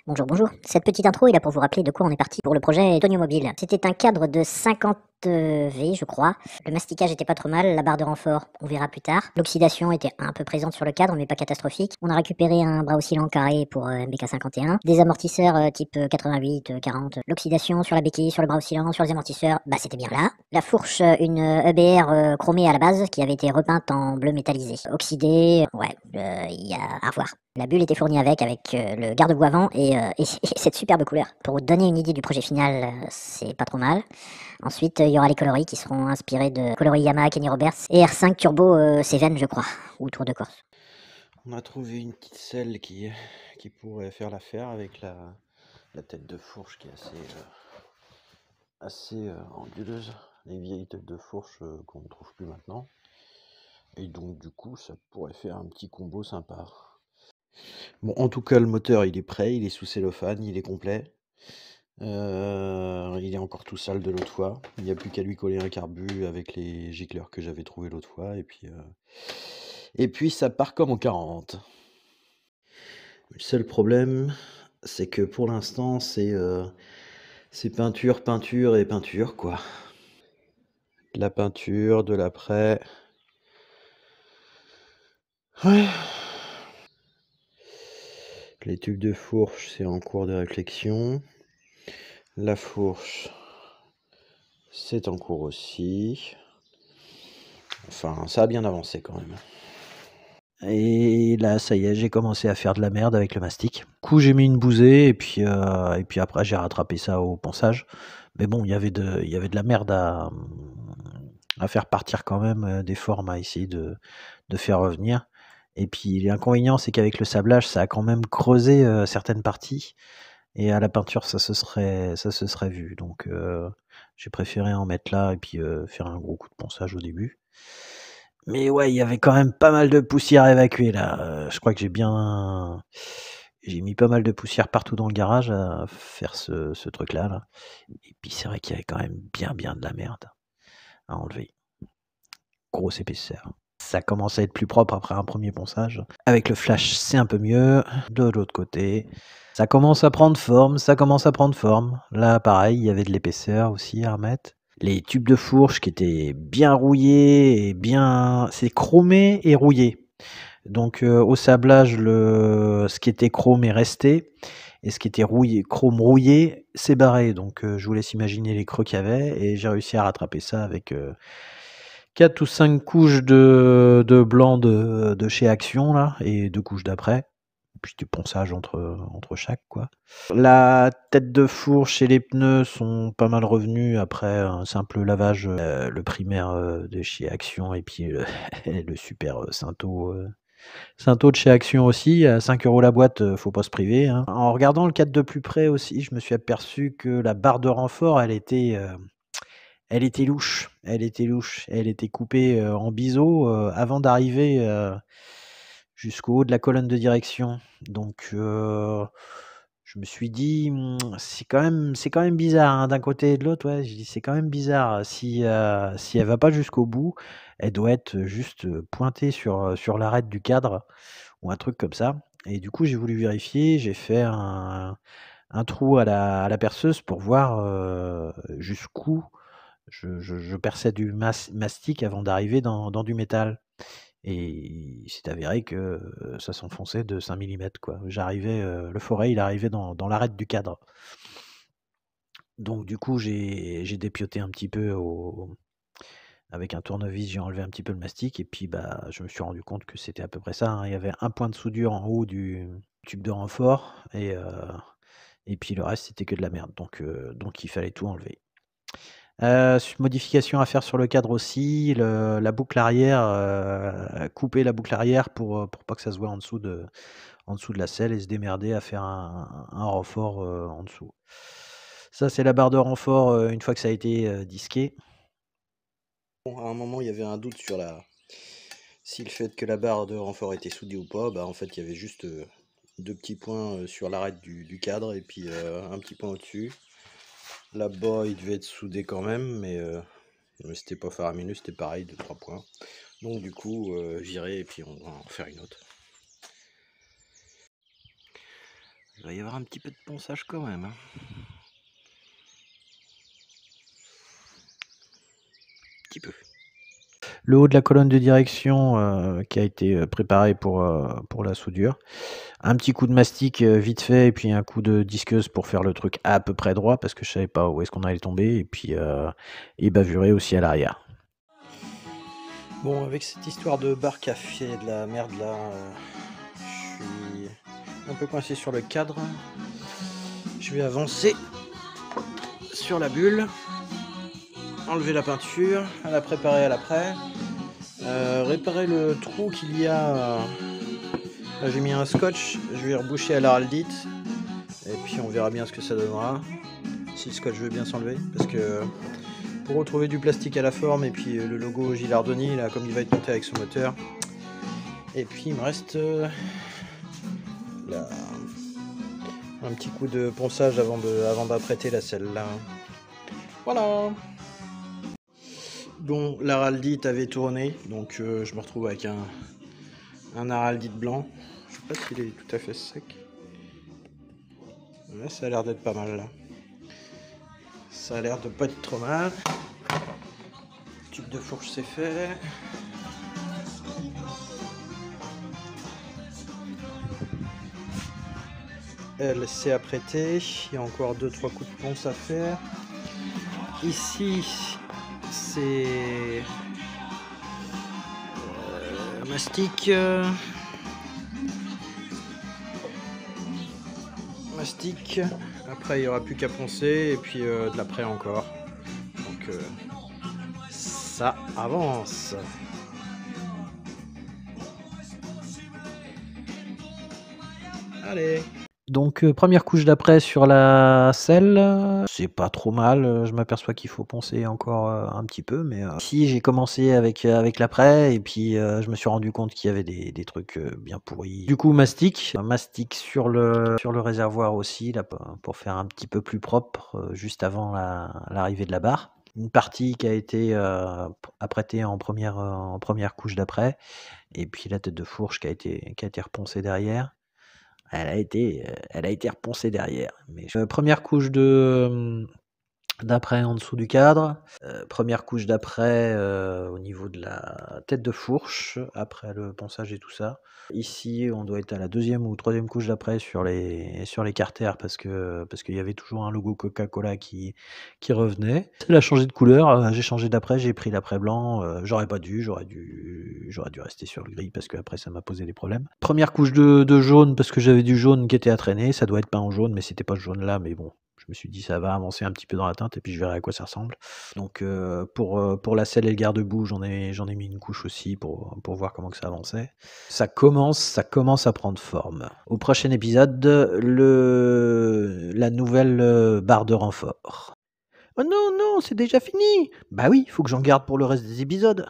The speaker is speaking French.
Bonjour, bonjour. Cette petite intro est là pour vous rappeler de quoi on est parti pour le projet Tonio Mobile. C'était un cadre de 50 V, je crois. Le masticage était pas trop mal, la barre de renfort, on verra plus tard. L'oxydation était un peu présente sur le cadre, mais pas catastrophique. On a récupéré un bras oscillant carré pour MBK51, des amortisseurs type 88, 40. L'oxydation sur la béquille, sur le bras oscillant, sur les amortisseurs, bah c'était bien là. La fourche, une EBR chromée à la base, qui avait été repeinte en bleu métallisé. Oxydée, ouais, il y a à voir. La bulle était fournie avec le garde-boue avant et cette superbe couleur. Pour vous donner une idée du projet final, c'est pas trop mal. Ensuite, il y aura les coloris qui seront inspirés de coloris Yamaha Kenny Roberts et R5 Turbo Cévennes, je crois, ou Tour de Corse. On a trouvé une petite selle qui pourrait faire l'affaire avec la tête de fourche qui est assez anguleuse. Les vieilles têtes de fourche qu'on ne trouve plus maintenant. Et donc du coup ça pourrait faire un petit combo sympa. Bon, en tout cas le moteur il est prêt, il est sous cellophane, il est complet. Il est encore tout sale de l'autre fois. Il n'y a plus qu'à lui coller un carbu avec les gicleurs que j'avais trouvé l'autre fois. Et puis ça part comme en 40. Le seul problème, c'est que pour l'instant, c'est peinture, peinture et peinture, quoi. De la peinture, de l'après. Ouais. Les tubes de fourche, c'est en cours de réflexion. La fourche, c'est en cours aussi. Enfin, ça a bien avancé quand même. Et là, ça y est, j'ai commencé à faire de la merde avec le mastic. Du coup, j'ai mis une bousée et puis après, j'ai rattrapé ça au ponçage. Mais bon, il y avait de la merde à faire partir quand même, des formes à essayer de faire revenir. Et puis l'inconvénient, c'est qu'avec le sablage, ça a quand même creusé certaines parties. Et à la peinture, ça se serait vu. Donc, j'ai préféré en mettre là et puis faire un gros coup de ponçage au début. Mais ouais, il y avait quand même pas mal de poussière à évacuer là. Je crois que j'ai mis pas mal de poussière partout dans le garage à faire ce truc-là, là. Et puis c'est vrai qu'il y avait quand même bien de la merde à enlever. Grosse épaisseur. Ça commence à être plus propre après un premier ponçage. Avec le flash, c'est un peu mieux. De l'autre côté, ça commence à prendre forme, ça commence à prendre forme. Là, pareil, il y avait de l'épaisseur aussi à remettre. Les tubes de fourche qui étaient bien rouillés et bien... C'est chromé et rouillé. Donc au sablage, ce qui était chrome est resté. Et ce qui était chrome rouillé, s'est barré. Donc je vous laisse imaginer les creux qu'il y avait. Et j'ai réussi à rattraper ça avec 4 ou 5 couches de blanc de chez Action, là. Et 2 couches d'après. Puis du ponçage entre chaque, quoi. La tête de fourche et les pneus sont pas mal revenus après un simple lavage, le primaire de chez Action et puis le super Synto de chez Action aussi, à 5 € la boîte, faut pas se priver, hein. En regardant le cadre de plus près aussi, je me suis aperçu que la barre de renfort, elle était louche. Elle était louche. Elle était coupée en biseau avant d'arriver jusqu'au haut de la colonne de direction. Donc, je me suis dit: c'est quand même bizarre, hein, d'un côté et de l'autre, ouais». J'ai dit: «C'est quand même bizarre, si elle va pas jusqu'au bout, elle doit être juste pointée sur l'arête du cadre ou un truc comme ça». Et du coup, j'ai voulu vérifier, j'ai fait un trou à la perceuse pour voir jusqu'où je perçais du mastic avant d'arriver dans du métal. Et il s'est avéré que ça s'enfonçait de 5 millimètres, quoi. J'arrivais, le foret, il arrivait dans l'arête du cadre. Donc du coup, j'ai dépioté un petit peu avec un tournevis, j'ai enlevé un petit peu le mastic et puis, bah, je me suis rendu compte que c'était à peu près ça, hein. Il y avait un point de soudure en haut du tube de renfort et puis le reste, c'était que de la merde. Donc il fallait tout enlever. Modification à faire sur le cadre aussi, la boucle arrière, couper la boucle arrière pour pas que ça se voie en dessous de la selle et se démerder à faire un renfort, en dessous. Ça, c'est la barre de renfort, une fois que ça a été, disqué. Bon, à un moment, il y avait un doute sur si le fait que la barre de renfort était soudée ou pas. Bah, en fait, il y avait juste, 2 petits points, sur l'arête du cadre et puis, un petit point au-dessus. Là-bas, il devait être soudé quand même, mais c'était pas faramineux, c'était pareil, 2-3 points. Donc du coup, virer et puis on va en faire une autre. Il va y avoir un petit peu de ponçage quand même. Hein. Un petit peu. Le haut de la colonne de direction qui a été préparé pour la soudure. Un petit coup de mastic vite fait et puis un coup de disqueuse pour faire le truc à peu près droit parce que je savais pas où est-ce qu'on allait tomber et puis et bavurer aussi à l'arrière. Bon, avec cette histoire de barre qui a fait de la merde là, je suis un peu coincé sur le cadre. Je vais avancer sur la bulle, enlever la peinture, la préparer à l'après, réparer le trou qu'il y a. Là j'ai mis un scotch, je vais reboucher à l'araldite et puis on verra bien ce que ça donnera. Si le scotch veut bien s'enlever, parce que pour retrouver du plastique à la forme et puis le logo Gilardoni là comme il va être monté avec son moteur. Et puis il me reste là, un petit coup de ponçage avant d'apprêter la selle là. Voilà. Bon, l'araldite avait tourné, donc je me retrouve avec un araldite blanc. Je sais pas s'il est tout à fait sec. Ouais, ça a l'air d'être pas mal là. Ça a l'air de pas être trop mal. Tube de fourche c'est fait. Elle s'est apprêtée. Il y a encore 2-3 coups de ponce à faire. Ici, c'est mastic. Mastic. Après, il n'y aura plus qu'à poncer et puis de l'après encore. Donc, ça avance. Allez. Donc première couche d'après sur la selle, c'est pas trop mal, je m'aperçois qu'il faut poncer encore un petit peu, mais ici j'ai commencé avec l'après et puis je me suis rendu compte qu'il y avait des trucs bien pourris. Du coup mastic sur le réservoir aussi là pour faire un petit peu plus propre juste avant l'arrivée de la barre. Une partie qui a été apprêtée en première couche d'après et puis la tête de fourche qui a été reponcée derrière. Elle a été reponcée derrière. Mais première couche d'après en dessous du cadre, première couche d'après au niveau de la tête de fourche, après le ponçage et tout ça. Ici, on doit être à la deuxième ou troisième couche d'après sur les carters parce qu'il y avait toujours un logo Coca-Cola qui revenait. Elle a changé de couleur, j'ai changé d'après, j'ai pris l'après blanc, j'aurais pas dû, j'aurais dû rester sur le gris parce qu'après ça m'a posé des problèmes. Première couche de jaune parce que j'avais du jaune qui était à traîner, ça doit être peint en jaune mais c'était pas ce jaune là, mais bon. Je me suis dit ça va avancer un petit peu dans la teinte et puis je verrai à quoi ça ressemble. Donc pour la selle et le garde-boue, j'en ai mis une couche aussi pour voir comment que ça avançait. Ça commence à prendre forme. Au prochain épisode, la nouvelle barre de renfort. Oh non, c'est déjà fini. Bah oui, faut que j'en garde pour le reste des épisodes.